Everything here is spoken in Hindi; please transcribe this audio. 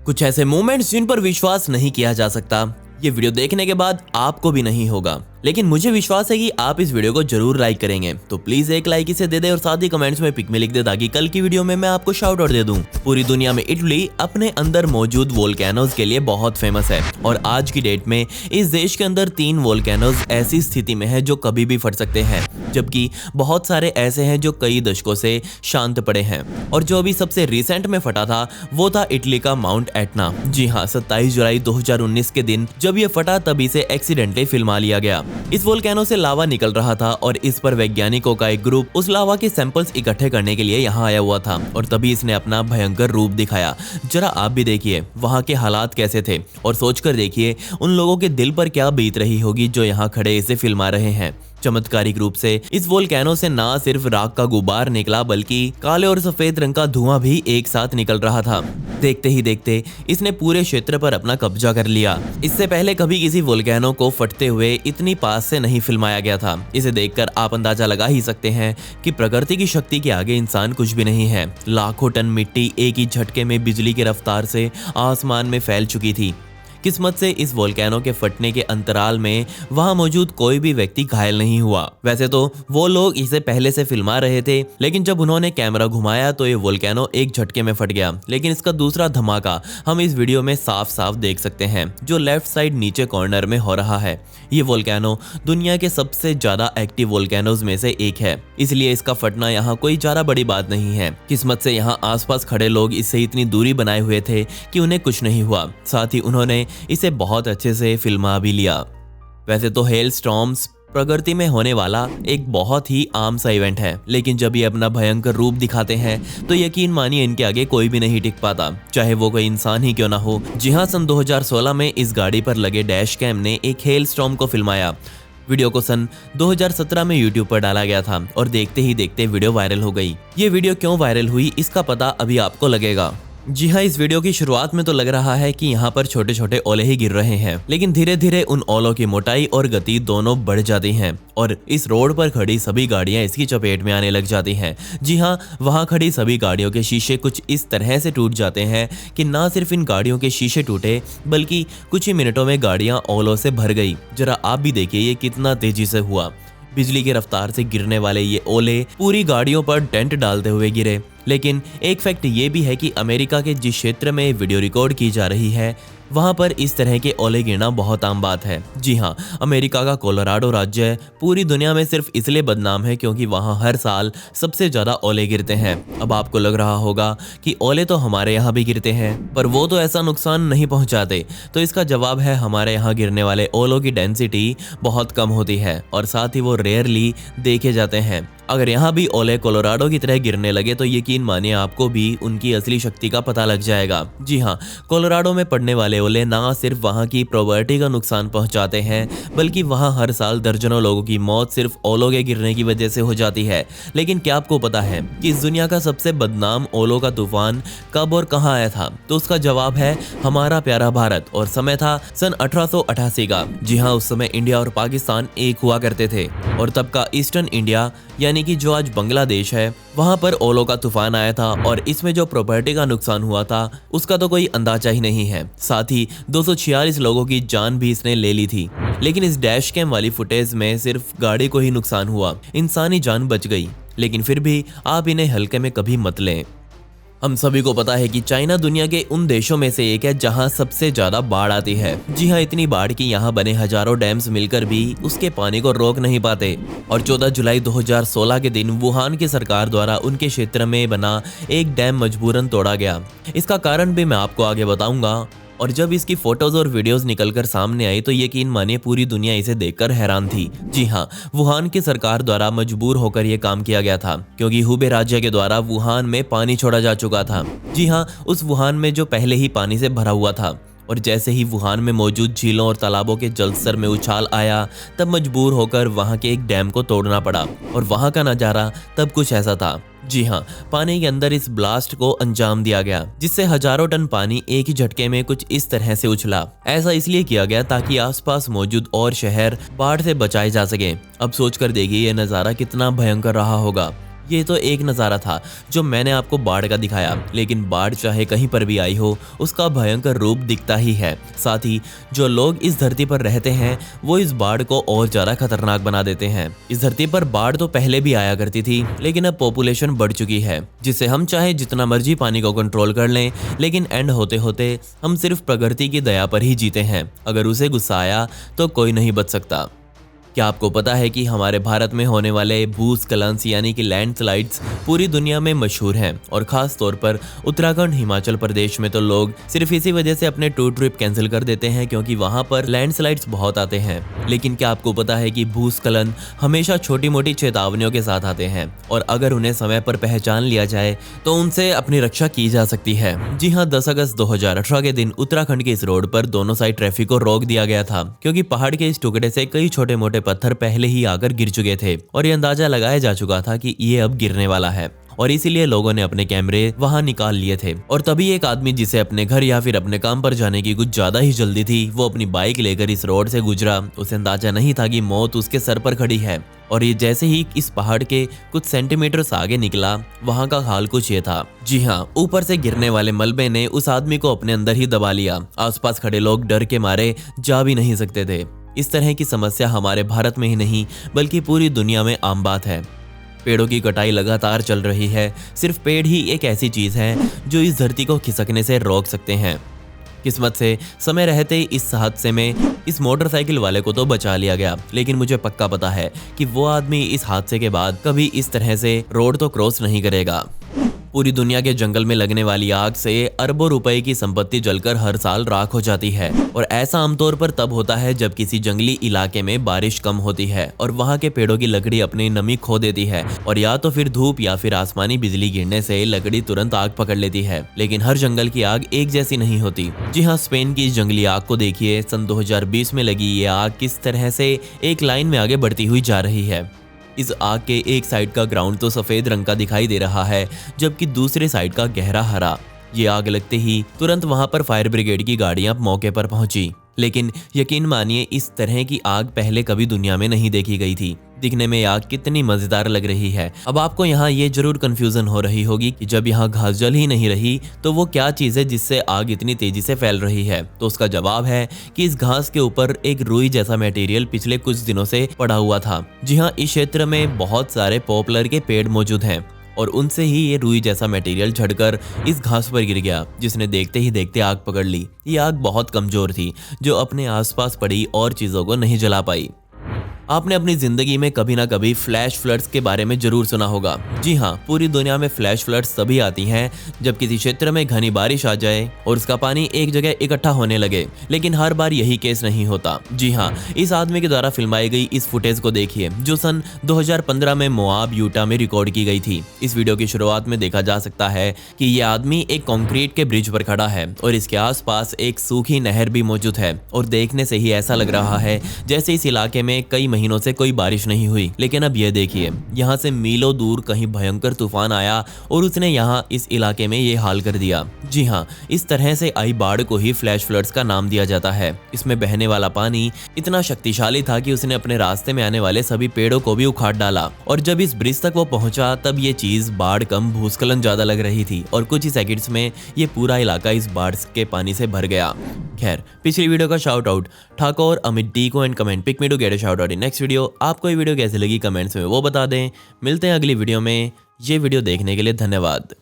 कुछ ऐसे मोमेंट्स जिन पर विश्वास नहीं किया जा सकता। ये वीडियो देखने के बाद आपको भी नहीं होगा, लेकिन मुझे विश्वास है कि आप इस वीडियो को जरूर लाइक करेंगे। तो प्लीज एक लाइक इसे दे दे और साथ ही कमेंट्स में पिक में लिख दे ताकि कल की वीडियो में मैं आपको शाउट आउट दे दूं। पूरी दुनिया में इटली अपने अंदर मौजूद वोल्केनोज के लिए बहुत फेमस है और आज की डेट में इस देश के अंदर 3 वोल्केनोज ऐसी स्थिति में है जो कभी भी फट सकते हैं, जबकि बहुत सारे ऐसे हैं जो कई दशकों से शांत पड़े हैं। और जो अभी सबसे रिसेंट में फटा था वो था इटली का माउंट एटना। जी हाँ, 27 जुलाई 2019 के दिन जब ये फटा तब इसे एक्सीडेंटली फिल्मा लिया गया। इस वोल्केनो से लावा निकल रहा था और इस पर वैज्ञानिकों का एक ग्रुप उस लावा के सैंपल्स इकट्ठे करने के लिए यहाँ आया हुआ था और तभी इसने अपना भयंकर रूप दिखाया। जरा आप भी देखिए वहाँ के हालात कैसे थे और सोचकर देखिए उन लोगों के दिल पर क्या बीत रही होगी जो यहाँ खड़े इसे फिल्मा रहे हैं। चमत्कारिक रूप से इस वोल्केनो से ना सिर्फ राख का गुबार निकला बल्कि काले और सफेद रंग का धुआं भी एक साथ निकल रहा था। देखते ही देखते इसने पूरे क्षेत्र पर अपना कब्जा कर लिया। इससे पहले कभी किसी वोल्केनो को फटते हुए इतनी पास से नहीं फिल्माया गया था। इसे देखकर आप अंदाजा लगा ही सकते हैं कि प्रकृति की शक्ति के आगे इंसान कुछ भी नहीं है। लाखों टन मिट्टी एक ही झटके में बिजली की रफ्तार से आसमान में फैल चुकी थी। किस्मत से इस वोल्केनो के फटने के अंतराल में वहां मौजूद कोई भी व्यक्ति घायल नहीं हुआ। वैसे तो वो लोग इसे पहले से फिल्मा रहे थे, लेकिन जब उन्होंने कैमरा घुमाया तो ये वोल्केनो एक झटके में फट गया। लेकिन इसका दूसरा धमाका हम इस वीडियो में साफ साफ देख सकते हैं, जो लेफ्ट साइड नीचे कॉर्नर में हो रहा है। ये वोल्केनो दुनिया के सबसे ज्यादा एक्टिव वोल्केनोज में से एक है, इसलिए इसका फटना यहाँ कोई ज्यादा बड़ी बात नहीं है। किस्मत से यहाँ आसपास खड़े लोग इससे इतनी दूरी बनाए हुए थे कि उन्हें कुछ नहीं हुआ। साथ ही उन्होंने इसे बहुत अच्छे से फिल्मा भी लिया। वैसे तो हेल स्टॉर्म्स प्रकृति में होने वाला एक बहुत ही आम सा इवेंट है, लेकिन जब ये अपना भयंकर रूप दिखाते हैं तो यकीन मानिए इनके आगे कोई भी नहीं टिक पाता, चाहे वो कोई इंसान ही क्यों ना हो। जी हाँ, सन 2016 में इस गाड़ी पर लगे डैश कैम ने एक हेल स्टॉर्म को फिल्माया। वीडियो को सन 2017 में YouTube पर डाला गया था और देखते ही देखते वीडियो वायरल हो गई। ये वीडियो क्यों वायरल हुई इसका पता अभी आपको लगेगा। जी हाँ, इस वीडियो की शुरुआत में तो लग रहा है कि यहाँ पर छोटे छोटे ओले ही गिर रहे हैं, लेकिन धीरे धीरे उन ओलों की मोटाई और गति दोनों बढ़ जाती हैं और इस रोड पर खड़ी सभी गाड़ियाँ इसकी चपेट में आने लग जाती हैं। जी हाँ, वहाँ खड़ी सभी गाड़ियों के शीशे कुछ इस तरह से टूट जाते हैं कि ना सिर्फ इन गाड़ियों के शीशे टूटे बल्कि कुछ ही मिनटों में गाड़ियाँ ओलों से भर गई। जरा आप भी देखिए ये कितना तेजी से हुआ। बिजली की रफ्तार से गिरने वाले ये ओले पूरी गाड़ियों पर डेंट डालते हुए गिरे। लेकिन एक फैक्ट ये भी है कि अमेरिका के जिस क्षेत्र में वीडियो रिकॉर्ड की जा रही है वहां पर इस तरह के ओले गिरना बहुत आम बात है। जी हाँ, अमेरिका का कोलोराडो राज्य पूरी दुनिया में सिर्फ इसलिए बदनाम है क्योंकि वहां हर साल सबसे ज्यादा ओले गिरते हैं। अब आपको लग रहा होगा कि ओले तो हमारे यहाँ भी गिरते हैं पर वो तो ऐसा नुकसान नहीं पहुंचाते, तो इसका जवाब है हमारे यहाँ गिरने वाले ओलों की डेंसिटी बहुत कम होती है और साथ ही वो रेयरली देखे जाते हैं। अगर यहाँ भी ओले कोलोराडो की तरह गिरने लगे तो यकीन मानिए आपको भी उनकी असली शक्ति का पता लग जाएगा। जी हाँ, कोलोराडो में पड़ने वाले ओले ना सिर्फ वहाँ की प्रॉपर्टी का नुकसान पहुँचाते हैं बल्कि वहाँ हर साल दर्जनों लोगों की मौत सिर्फ ओलों के गिरने की वजह से हो जाती है। लेकिन क्या आपको पता है कि इस दुनिया का सबसे बदनाम ओलों का तूफान कब और कहाँ आया था? तो उसका जवाब है हमारा प्यारा भारत और समय था सन 1888 का। जी हाँ, उस समय इंडिया और पाकिस्तान एक हुआ करते थे और तब का ईस्टर्न इंडिया यानी कि जो आज बांग्लादेश है वहां पर ओलों का तूफान आया था और इसमें जो प्रॉपर्टी का नुकसान हुआ था उसका तो कोई अंदाजा ही नहीं है। साथ ही 246 लोगों की जान भी इसने ले ली थी। लेकिन इस डैश कैम वाली फुटेज में सिर्फ गाड़ी को ही नुकसान हुआ, इंसानी जान बच गई। लेकिन फिर भी आप इन्हें हल्के में कभी मत लें। हम सभी को पता है कि चाइना दुनिया के उन देशों में से एक है जहां सबसे ज्यादा बाढ़ आती है। जी हाँ, इतनी बाढ़ कि यहाँ बने हजारों डैम्स मिलकर भी उसके पानी को रोक नहीं पाते। और 14 जुलाई 2016 के दिन वुहान की सरकार द्वारा उनके क्षेत्र में बना एक डैम मजबूरन तोड़ा गया। इसका कारण भी मैं आपको आगे बताऊंगा। और जब इसकी फोटोज और वीडियोस निकलकर सामने आई तो यकीन मानिए पूरी दुनिया इसे देखकर हैरान थी। जी हाँ, वुहान की सरकार द्वारा मजबूर होकर यह काम किया गया था क्योंकि हुबे राज्य के द्वारा वुहान में पानी छोड़ा जा चुका था। जी हाँ, उस वुहान में जो पहले ही पानी से भरा हुआ था और जैसे ही वुहान में मौजूद झीलों और तालाबों के जलस्तर में उछाल आया तब मजबूर होकर वहां के एक डैम को तोड़ना पड़ा। और वहां का नजारा तब कुछ ऐसा था। जी हाँ, पानी के अंदर इस ब्लास्ट को अंजाम दिया गया जिससे हजारों टन पानी एक ही झटके में कुछ इस तरह से उछला। ऐसा इसलिए किया गया ताकि आसपास मौजूद और शहर बाढ़ से बचाए जा सके। अब सोचकर देखिए ये नजारा कितना भयंकर रहा होगा। ये तो एक नज़ारा था जो मैंने आपको बाढ़ का दिखाया, लेकिन बाढ़ चाहे कहीं पर भी आई हो, उसका भयंकर रूप दिखता ही है। साथ ही जो लोग इस धरती पर रहते हैं वो इस बाढ़ को और ज़्यादा खतरनाक बना देते हैं। इस धरती पर बाढ़ तो पहले भी आया करती थी, लेकिन अब पॉपुलेशन बढ़ चुकी है, जिससे हम चाहे जितना मर्जी पानी को कंट्रोल कर लें, लेकिन एंड होते होते हम सिर्फ प्रकृति की दया पर ही जीते हैं। अगर उसे गुस्सा आया तो कोई नहीं बच सकता। क्या आपको पता है कि हमारे भारत में होने वाले भूस्खलन यानी कि लैंडस्लाइड्स पूरी दुनिया में मशहूर हैं, और ख़ास तौर पर उत्तराखंड हिमाचल प्रदेश में तो लोग सिर्फ इसी वजह से अपने टूर ट्रिप कैंसिल कर देते हैं क्योंकि वहां पर लैंडस्लाइड्स बहुत आते हैं। लेकिन क्या आपको पता है कि भूस्खलन हमेशा छोटी मोटी चेतावनियों के साथ आते हैं, और अगर उन्हें समय पर पहचान लिया जाए तो उनसे अपनी रक्षा की जा सकती है। जी हाँ, 10 अगस्त 2018 के दिन उत्तराखंड के इस रोड पर दोनों साइड ट्रैफिक को रोक दिया गया था, क्योंकि पहाड़ के इस टुकड़े से कई छोटे मोटे पत्थर पहले ही आकर गिर चुके थे और ये अंदाजा लगाया जा चुका था कि ये अब गिरने वाला है, और इसीलिए लोगों ने अपने कैमरे वहां निकाल लिए थे। और तभी एक आदमी जिसे अपने घर या फिर अपने काम पर जाने की कुछ ज्यादा ही जल्दी थी, वो अपनी बाइक लेकर इस रोड से गुजरा। उसे अंदाजा नहीं था कि मौत उसके सर पर खड़ी है, और ये जैसे ही इस पहाड़ के कुछ सेंटीमीटर आगे निकला, वहां का हाल कुछ ये था। जी हाँ, ऊपर से गिरने वाले मलबे ने उस आदमी को अपने अंदर ही दबा लिया। आसपास खड़े लोग डर के मारे जा भी नहीं सकते थे। इस तरह की समस्या हमारे भारत में ही नहीं बल्कि पूरी दुनिया में आम बात है। पेड़ों की कटाई लगातार चल रही है। सिर्फ पेड़ ही एक ऐसी चीज है जो इस धरती को खिसकने से रोक सकते हैं। किस्मत से समय रहते इस हादसे में इस मोटरसाइकिल वाले को तो बचा लिया गया, लेकिन मुझे पक्का पता है कि वो आदमी इस हादसे के बाद कभी इस तरह से रोड तो क्रॉस नहीं करेगा। पूरी दुनिया के जंगल में लगने वाली आग से अरबों रुपए की संपत्ति जलकर हर साल राख हो जाती है, और ऐसा आमतौर पर तब होता है जब किसी जंगली इलाके में बारिश कम होती है और वहां के पेड़ों की लकड़ी अपनी नमी खो देती है, और या तो फिर धूप या फिर आसमानी बिजली गिरने से लकड़ी तुरंत आग पकड़ लेती है। लेकिन हर जंगल की आग एक जैसी नहीं होती। जी हाँ, स्पेन की इस जंगली आग को देखिए। सन 2020 में लगी ये आग किस तरह से एक लाइन में आगे बढ़ती हुई जा रही है। इस आग के एक साइड का ग्राउंड तो सफेद रंग का दिखाई दे रहा है, जबकि दूसरे साइड का गहरा हरा। ये आग लगते ही तुरंत वहां पर फायर ब्रिगेड की गाड़ियां मौके पर पहुंची, लेकिन यकीन मानिए इस तरह की आग पहले कभी दुनिया में नहीं देखी गई थी। दिखने में आग कितनी मजेदार लग रही है। अब आपको यहाँ ये जरूर कंफ्यूजन हो रही होगी कि जब यहाँ घास जल ही नहीं रही तो वो क्या चीज है जिससे आग इतनी तेजी से फैल रही है। तो उसका जवाब है कि इस घास के ऊपर एक रुई जैसा मटेरियल पिछले कुछ दिनों से पड़ा हुआ था। जी हाँ, इस क्षेत्र में बहुत सारे पॉपुलर के पेड़ मौजूद हैं, और उनसे ही ये रुई जैसा मटेरियल झड़कर इस घास पर गिर गया, जिसने देखते ही देखते आग पकड़ ली। ये आग बहुत कमजोर थी, जो अपने आसपास पड़ी और चीजों को नहीं जला पाई। आपने अपनी जिंदगी में कभी ना कभी फ्लैश फ्लड्स के बारे में जरूर सुना होगा। जी हाँ, पूरी दुनिया में फ्लैश फ्लड्स तभी आती हैं जब किसी क्षेत्र में घनी बारिश आ जाए और उसका पानी एक जगह इकट्ठा होने लगे, लेकिन हर बार यही केस नहीं होता। जी हाँ, इस आदमी के द्वारा फिल्माई गई इस फुटेज को देखिए, जो सन 2015 में मोआब यूटा में रिकॉर्ड की गई थी। इस वीडियो की शुरुआत में देखा जा सकता है कि ये आदमी एक कंक्रीट के ब्रिज पर खड़ा है और इसके आसपास एक सूखी नहर भी मौजूद है, और देखने से ही ऐसा लग रहा है जैसे इस इलाके में कई महीनों से कोई बारिश नहीं हुई। लेकिन अब ये देखिए, यहाँ से मीलों दूर कहीं भयंकर तूफान आया और उसने यहाँ इस इलाके में ये हाल कर दिया। जी हाँ, इस तरह से आई बाढ़ को ही फ्लैश फ्लड्स का नाम दिया जाता है। इसमें बहने वाला पानी इतना शक्तिशाली था कि उसने अपने रास्ते में आने वाले सभी पेड़ों को भी उखाड़ डाला, और जब इस ब्रिज तक वो पहुंचा तब ये चीज बाढ़ कम भूस्खलन ज्यादा लग रही थी, और कुछ ही सेकंड्स में ये पूरा इलाका इस बाढ़ के पानी से भर गया। खैर, पिछली वीडियो का shout out Thakur Amit D को and comment pick me to get a shout out in next video. आपको ये वीडियो कैसी लगी कमेंट्स में वो बता दें। मिलते हैं अगली वीडियो में। ये वीडियो देखने के लिए धन्यवाद।